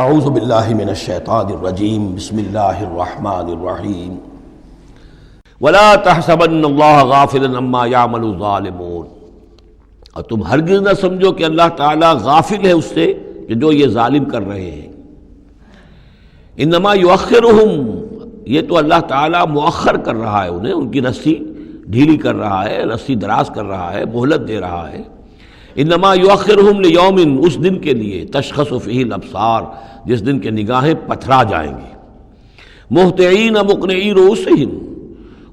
اعوذ باللہ من الشیطان الرجیم بسم اللہ الرحمن الرحیم ولا تحسبن اللہ غافلا عما يعمل الظالمون، اور تم ہرگز نہ سمجھو کہ اللہ تعالیٰ غافل ہے اس سے کہ جو یہ ظالم کر رہے ہیں۔ انما یؤخرہم، یہ تو اللہ تعالیٰ مؤخر کر رہا ہے انہیں، ان کی رسی ڈھیلی کر رہا ہے، رسی دراز کر رہا ہے، مہلت دے رہا ہے۔ انما یؤخرہم لیوم، اس دن کے لیے تشخص فیہ الابصار، جس دن کے نگاہیں پتھرا جائیں گی۔ مہطعین مقنعی رؤوسہم،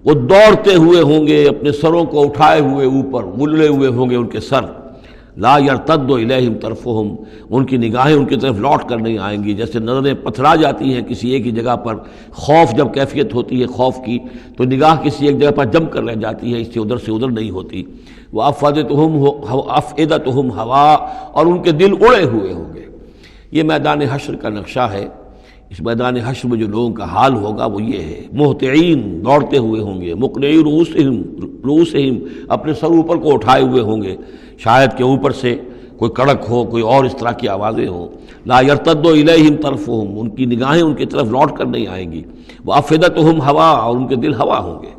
وہ دوڑتے ہوئے ہوں گے، اپنے سروں کو اٹھائے ہوئے اوپر، غلے ہوئے ہوں گے ان کے سر۔ لا یرتد الیہم طرفہم، ان کی نگاہیں ان کی طرف لوٹ کر نہیں آئیں گی، جیسے نظریں پتھرا جاتی ہیں کسی ایک ہی جگہ پر۔ خوف جب کیفیت ہوتی ہے خوف کی تو نگاہ کسی ایک جگہ پر جم کر رہ جاتی ہے، اس سے ادھر نہیں ہوتی۔ وَأَفْئِدَتُهُمْ ہوا، اور ان کے دل اڑے ہوئے ہوں گے۔ یہ میدان حشر کا نقشہ ہے۔ اس میدان حشر میں جو لوگوں کا حال ہوگا وہ یہ ہے، مہطعین، دوڑتے ہوئے ہوں گے، مقنعی رؤوسہم، اپنے سر اوپر کو اٹھائے ہوئے ہوں گے، شاید کہ اوپر سے کوئی کڑک ہو، کوئی اور اس طرح کی آوازیں ہوں۔ لا یرتد الیہم طرفہم، ان کی نگاہیں ان کی طرف لوٹ کر نہیں آئیں گی۔ وافئدتہم ہوا، اور ان کے دل ہوا ہوں گے۔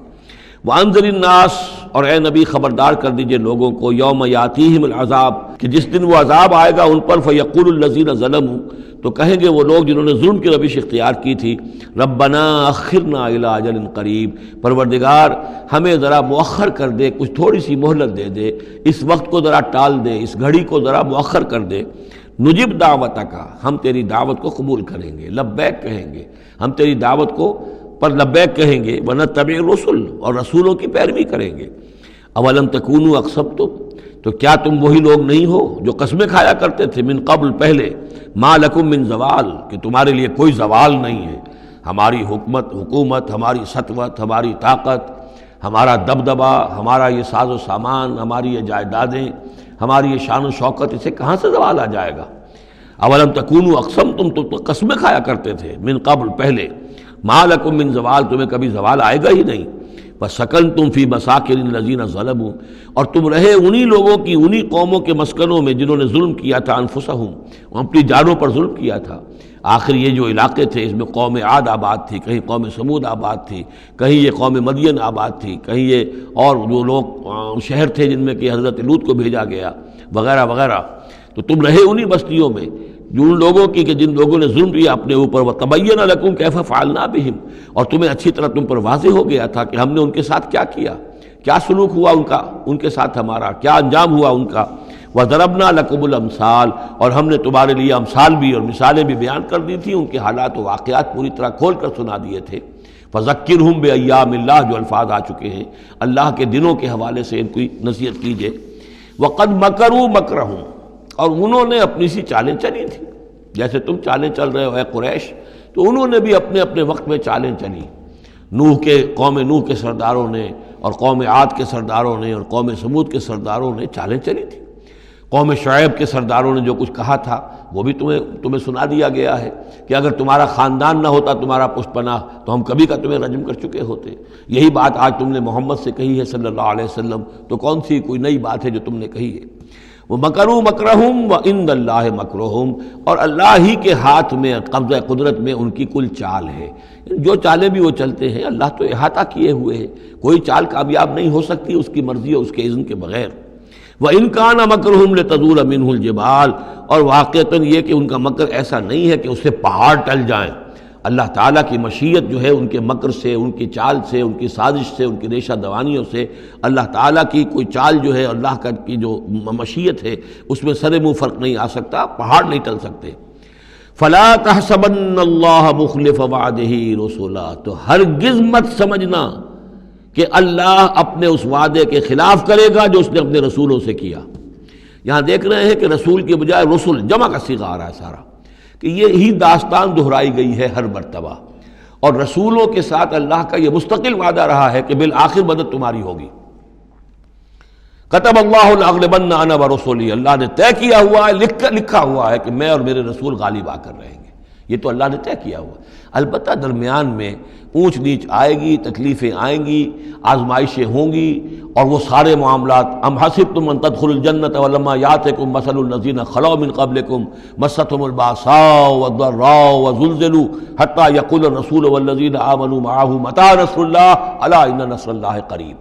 وانذر الناس، اور اے نبی خبردار کر دیجئے لوگوں کو، یوم یاتیہم العذاب، کہ جس دن وہ عذاب آئے گا ان پر، فیقول الذین ظلموا، تو کہیں گے وہ لوگ جنہوں نے ظلم کی روش اختیار کی تھی، ربنا اخرنا الی اجل قریب، پروردگار ہمیں ذرا مؤخر کر دے، کچھ تھوڑی سی مہلت دے دے، اس وقت کو ذرا ٹال دے، اس گھڑی کو ذرا مؤخر کر دے۔ نجب دعوتک، ہم تیری دعوت کو قبول کریں گے، لبیک کہیں گے، ہم تیری دعوت کو پر لبیک کہیں گے، ونتبع الرسل، اور رسولوں کی پیروی کریں گے۔ اولم تکونوا اقسمتم، تو کیا تم وہی لوگ نہیں ہو جو قسمیں کھایا کرتے تھے، من قبل، پہلے، ما لکم من زوال، کہ تمہارے لیے کوئی زوال نہیں ہے، ہماری حکومت، ہماری سطوت، ہماری طاقت، ہمارا دبدبہ، ہمارا یہ ساز و سامان، ہماری یہ جائیدادیں، ہماری یہ شان و شوکت، اسے کہاں سے زوال آ جائے گا؟ اولم تکونوا اقسمتم، تم تو قسمیں کھایا کرتے تھے، من قبل، پہلے، ما لکم من زوال، تمہیں کبھی زوال آئے گا ہی نہیں۔ وَسَكَنْتُمْ فِي مَسَاكِنِ الَّذِينَ ظَلَمُوا، اور تم رہے انہی لوگوں کی، انہی قوموں کے مسکنوں میں جنہوں نے ظلم کیا تھا، انفسہم، اپنی جانوں پر ظلم کیا تھا۔ آخر یہ جو علاقے تھے اس میں قوم عاد آباد تھی، کہیں قوم سمود آباد تھی، کہیں یہ قوم مدین آباد تھی، کہیں یہ اور جو لوگ شہر تھے جن میں کہ حضرت لوط کو بھیجا گیا، وغیرہ وغیرہ۔ تو تم رہے انہی بستیوں میں جو ان لوگوں کی کہ جن لوگوں نے ظلم کیا اپنے اوپر، وَتَبَيَّنَ لَكُمْ كَيْفَ فَعَلْنَا بِهِمْ، اور تمہیں اچھی طرح تم پر واضح ہو گیا تھا کہ ہم نے ان کے ساتھ کیا کیا، کیا سلوک ہوا ان کا، ان کے ساتھ ہمارا کیا انجام ہوا ان کا۔ وَضَرَبْنَا لَكُمُ الْأَمْثَالَ، اور ہم نے تمہارے لیے امثال بھی اور مثالیں بھی بیان کر دی تھی، ان کے حالات و واقعات پوری طرح کھول کر سنا دیے تھے۔ فَذَكِّرْهُمْ بِأَيَّامِ اللَّهِ، جو الفاظ آ چکے ہیں اللہ کے دنوں کے حوالے سے ان کی نصیحت کیجیے۔ وَقَدْ مَكَرُوا مَكْرَهُمْ، اور انہوں نے اپنی سی چالیں چلی تھی، جیسے تم چالیں چل رہے ہو اے قریش، تو انہوں نے بھی اپنے اپنے وقت میں چالیں چلی۔ قوم نوح کے سرداروں نے، اور قوم عاد کے سرداروں نے، اور قوم سمود کے سرداروں نے چالیں چلی تھی۔ قوم شعیب کے سرداروں نے جو کچھ کہا تھا وہ بھی تمہیں سنا دیا گیا ہے کہ اگر تمہارا خاندان نہ ہوتا، تمہارا پشت پناہ، تو ہم کبھی کا تمہیں رجم کر چکے ہوتے۔ یہی بات آج تم نے محمد سے کہی ہے صلی اللہ علیہ وسلم، تو کون سی کوئی نئی بات ہے جو تم نے کہی ہے؟ وَمَكَرُوا مَكْرَهُمْ وَعِندَ اللَّهِ مَكْرُهُمْ، اور اللہ ہی کے ہاتھ میں، قبضہ قدرت میں ان کی کل چال ہے۔ جو چالیں بھی وہ چلتے ہیں اللہ تو احاطہ کیے ہوئے ہے، کوئی چال کامیاب نہیں ہو سکتی اس کی مرضی اور اس کے اذن کے بغیر۔ وَإِنْ كَانَ مَكْرُهُمْ لِتَزُولَ مِنْهُ الْجِبَالُ، اور واقعتاً یہ کہ ان کا مکر ایسا نہیں ہے کہ اس سے پہاڑ ٹل جائیں۔ اللہ تعالیٰ کی مشیت جو ہے ان کے مکر سے، ان کی چال سے، ان کی سازش سے، ان کی ریشہ دوانیوں سے، اللہ تعالیٰ کی کوئی چال جو ہے، اللہ کی جو مشیت ہے اس میں سر منہ فرق نہیں آ سکتا، پہاڑ نہیں ٹل سکتے۔ فَلَا تَحْسَبَنَّ اللَّهَ مُخْلِفَ وَعْدِهِ رُسُلَهُ، تو ہرگز مت سمجھنا کہ اللہ اپنے اس وعدے کے خلاف کرے گا جو اس نے اپنے رسولوں سے کیا۔ یہاں دیکھ رہے ہیں کہ رسول کی بجائے رسل، جمع کا صیغہ آ رہا ہے سارا، کہ یہی داستان دہرائی گئی ہے ہر مرتبہ، اور رسولوں کے ساتھ اللہ کا یہ مستقل وعدہ رہا ہے کہ بالآخر مدد تمہاری ہوگی۔ کتب اللہ لأغلبن انا ورسلی، اللہ نے طے کیا ہوا ہے، لکھا ہوا ہے کہ میں اور میرے رسول غالب آ کر رہیں گے۔ یہ تو اللہ نے طے کیا ہوا۔ البتہ درمیان میں اونچ نیچ آئے گی، تکلیفیں آئیں گی، آزمائشیں ہوں گی، اور وہ سارے معاملات ام حسبتم ان تدخلوا الجنۃ ولما یاتکم مثل الذین خلوا من قبلکم مستهم الباساء والضراء وزلزلوا حتى يقول الرسول والذین آمنوا معه متى نصر اللہ الا ان نصر اللہ قریب۔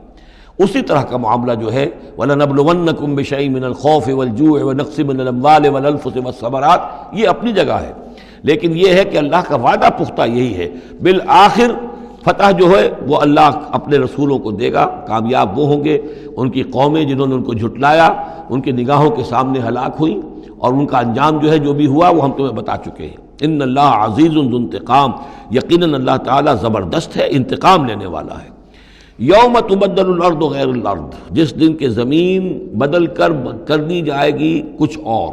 اسی طرح کا معاملہ جو ہے وَلَنَبْلُوَنَّكُمْ بِشَيْءٍ مِّنَ الْخَوْفِ وَالْجُوعِ وَنَقْصٍ مِّنَ الْأَمْوَالِ وَالْأَنفُسِ وَالثَّمَرَاتِ، یہ اپنی جگہ ہے، لیکن یہ ہے کہ اللہ کا وعدہ پختہ یہی ہے، بالآخر فتح جو ہے وہ اللہ اپنے رسولوں کو دے گا، کامیاب وہ ہوں گے۔ ان کی قومیں جنہوں نے ان کو جھٹلایا ان کی نگاہوں کے سامنے ہلاک ہوئیں، اور ان کا انجام جو ہے جو بھی ہوا وہ ہم تمہیں بتا چکے ہیں۔ ان اللہ عزیز ذو انتقام، یقیناً اللہ تعالیٰ زبردست ہے، انتقام لینے والا ہے۔ یوم تبدل الارض غیر الارض، جس دن کہ زمین بدل کر دی جائے گی کچھ اور۔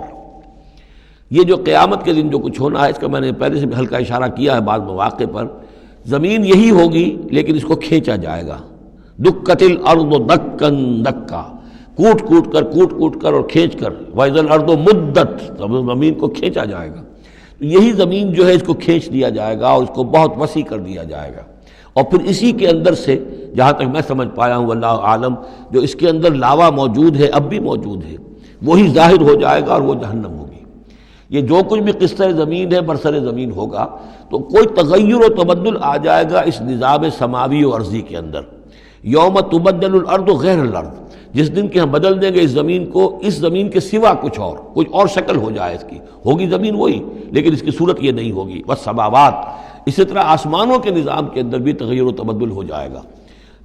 یہ جو قیامت کے دن جو کچھ ہونا ہے، اس کا میں نے پہلے سے بھی ہلکا اشارہ کیا ہے بعض مواقع پر، زمین یہی ہوگی لیکن اس کو کھینچا جائے گا۔ دکت الارض دکن دکا، کوٹ کر اور کھینچ کر، وَإِذَا الْأَرْضُ مُدَّتْ، زمین کو کھینچا جائے گا۔ تو یہی زمین جو ہے اس کو کھینچ دیا جائے گا اور اس کو بہت وسیع کر دیا جائے گا، اور پھر اسی کے اندر سے جہاں تک میں سمجھ پایا ہوں واللہ عالم، جو اس کے اندر لاوا موجود ہے، اب بھی موجود ہے، وہی ظاہر ہو جائے گا اور وہ جہنم ہوگی۔ یہ جو کچھ بھی قصہ زمین ہے برسر زمین ہوگا تو کوئی تغیر و تبدل آ جائے گا اس نظام سماوی و ارضی کے اندر۔ یوم تبدل الارض غیر الارض، جس دن کہ ہم بدل دیں گے اس زمین کو، اس زمین کے سوا کچھ اور شکل ہو جائے اس کی، ہوگی زمین وہی لیکن اس کی صورت یہ نہیں ہوگی۔ والسماوات، اسی طرح آسمانوں کے نظام کے اندر بھی تغیر و تبدل ہو جائے گا،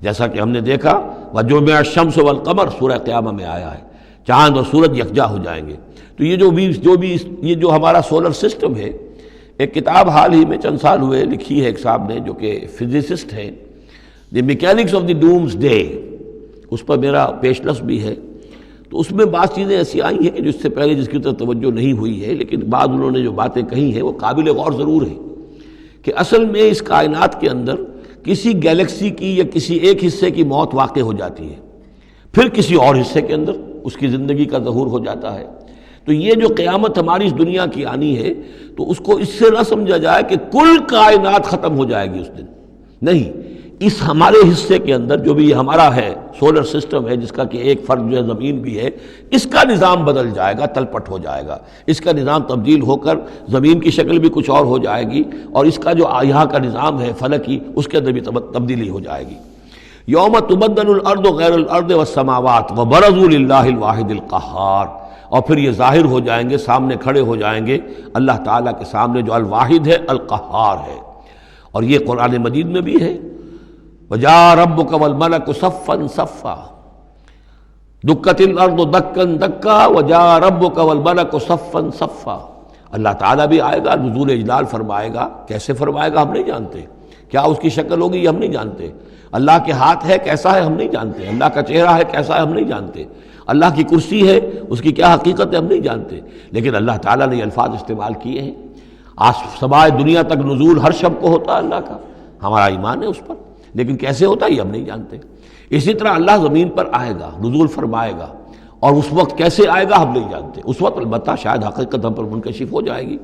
جیسا کہ ہم نے دیکھا وَجُمِعَ الشَّمْسُ وَالْقَمَرُ سورہ قیامہ میں آیا ہے، چاند اور سورج یکجا ہو جائیں گے۔ تو یہ جو ہمارا سولر سسٹم ہے، ایک کتاب حال ہی میں چند سال ہوئے لکھی ہے ایک صاحب نے جو کہ فزسسٹ ہیں، the mechanics of the doomsday, اس پر میرا پیشنس بھی ہے۔ تو اس میں بعض چیزیں ایسی آئی ہیں کہ جس سے پہلے جس کی طرف توجہ نہیں ہوئی ہے، لیکن بعض انہوں نے جو باتیں کہی ہیں وہ قابل غور ضرور ہیں، کہ اصل میں اس کائنات کے اندر کسی گیلیکسی کی یا کسی ایک حصے کی موت واقع ہو جاتی ہے، پھر کسی اور حصے کے اندر اس کی زندگی کا ظہور ہو جاتا ہے۔ تو یہ جو قیامت ہماری اس دنیا کی آنی ہے، تو اس کو اس سے نہ سمجھا جائے کہ کل کائنات ختم ہو جائے گی اس دن، نہیں، اس ہمارے حصے کے اندر جو بھی ہمارا ہے سولر سسٹم ہے، جس کا کہ ایک فرد جو ہے زمین بھی ہے، اس کا نظام بدل جائے گا، تلپٹ ہو جائے گا، اس کا نظام تبدیل ہو کر زمین کی شکل بھی کچھ اور ہو جائے گی، اور اس کا جو یہاں کا نظام ہے فلکی، اس کے اندر بھی تبدیلی ہو جائے گی۔ یوم تبدل الارض غیر الارض والسماوات وبرزوا للہ الواحد القہار، اور پھر یہ ظاہر ہو جائیں گے، سامنے کھڑے ہو جائیں گے اللہ تعالیٰ کے سامنے جو الواحد ہے، القہار ہے۔ اور یہ قرآن مجید میں بھی ہے، وَجَاءَ رَبُّكَ وَالْمَلَكُ صَفًّا صَفًّا، دُكَّتِ الْأَرْضُ دَكًّا دَكًّا وَجَاءَ رَبُّكَ وَالْمَلَكُ صَفًّا صَفًّا۔ اللہ تعالیٰ بھی آئے گا، نزول اجلال فرمائے گا، کیسے فرمائے گا ہم نہیں جانتے، کیا اس کی شکل ہوگی یہ ہم نہیں جانتے، اللہ کے ہاتھ ہے کیسا ہے ہم نہیں جانتے، اللہ کا چہرہ ہے کیسا ہے ہم نہیں جانتے، اللہ کی کرسی ہے اس کی کیا حقیقت ہے ہم نہیں جانتے، لیکن اللہ تعالیٰ نے یہ الفاظ استعمال کیے ہیں۔ سمائے دنیا تک نزول ہر شب کو ہوتا ہے اللہ کا، ہمارا ایمان ہے اس پر، لیکن کیسے ہوتا ہے یہ ہم نہیں جانتے۔ اسی طرح اللہ زمین پر آئے گا، نزول فرمائے گا، اور اس وقت کیسے آئے گا ہم نہیں جانتے، اس وقت البتہ شاید حقیقت ہم پر منکشف ہو جائے گی۔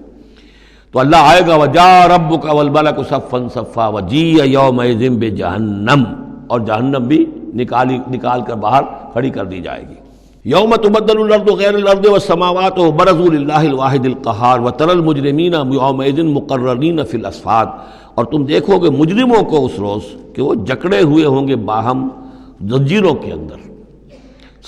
تو اللہ آئے گا وَجَاءَ رَبُّكَ وَالْمَلَكُ صَفًّا صَفًّا وَجِيءَ يَوْمَئِذٍ بِجَهَنَّمَ، اور جہنم بھی نکال کر باہر کھڑی کر دی جائے گی۔ یوم تبدل الارض غیر الارض والسماوات وبرزوا للہ الواحد القہار وتری المجرمین یومئذ مقرنین فی الاصفاد، اور تم دیکھو گے مجرموں کو اس روز کہ وہ جکڑے ہوئے ہوں گے باہم زنجیروں کے اندر،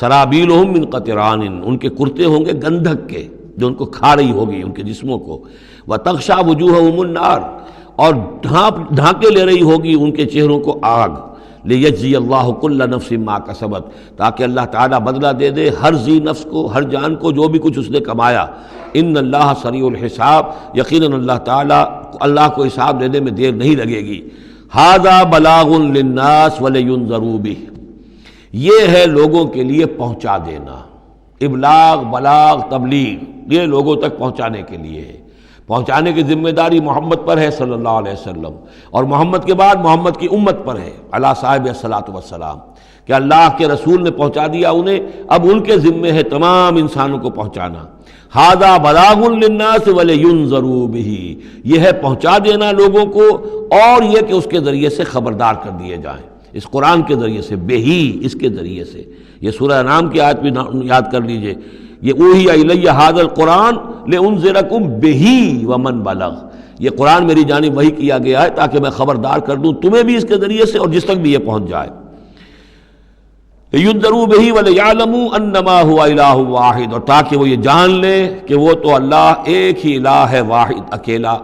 سرابیلہم من قطران، ان کے کرتے ہوں گے گندھک کے جو ان کو کھا رہی ہوگی ان کے جسموں کو، وتغشا وجوہہم النار، اور ڈھانکے لے رہی ہوگی ان کے چہروں کو آگ، لیجزی اللہ کل نفس ما کسبت، تاکہ اللہ تعالیٰ بدلہ دے دے ہر ذی نفس کو، ہر جان کو جو بھی کچھ اس نے کمایا۔ ان اللہ سریع الحساب، یقیناً اللہ تعالیٰ اللہ کو حساب دینے میں دیر نہیں لگے گی۔ ھذا بلاغ للناس ولینذروا بہ، یہ ہے لوگوں کے لیے پہنچا دینا، ابلاغ، بلاغ، تبلیغ، یہ لوگوں تک پہنچانے کے لیے ہے۔ پہنچانے کی ذمہ داری محمد پر ہے صلی اللہ علیہ وسلم، اور محمد کے بعد محمد کی امت پر ہے علی صاحب الصلاۃ والسلام، کہ اللہ کے رسول نے پہنچا دیا انہیں، اب ان کے ذمے ہے تمام انسانوں کو پہنچانا۔ ھذا بلاغ للناس ولینذروا بہ، یہ ہے پہنچا دینا لوگوں کو، اور یہ کہ اس کے ذریعے سے خبردار کر دیے جائیں، اس قرآن کے ذریعے سے، بہی اس کے ذریعے سے۔ یہ سورہ انعام کی آیت بھی یاد کر لیجئے، یہ اوحی الی ھذا القرآن لانذرکم بہ ومن بلغ، یہ قرآن میری جانب وحی کیا گیا ہے تاکہ میں خبردار کر دوں تمہیں بھی اس کے ذریعے سے اور جس تک بھی یہ پہنچ جائے۔ لینذروا بہ ولیعلموا انما هو الہ واحد، اور تاکہ وہ یہ جان لیں کہ وہ تو اللہ ایک ہی الہ ہے، واحد اکیلا۔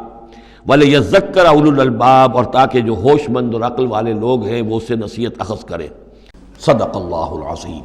ولیذکر اولو الالباب، اور تاکہ جو ہوش مند اور عقل والے لوگ ہیں وہ اس سے نصیحت اخذ کریں۔ صدق اللہ العظیم۔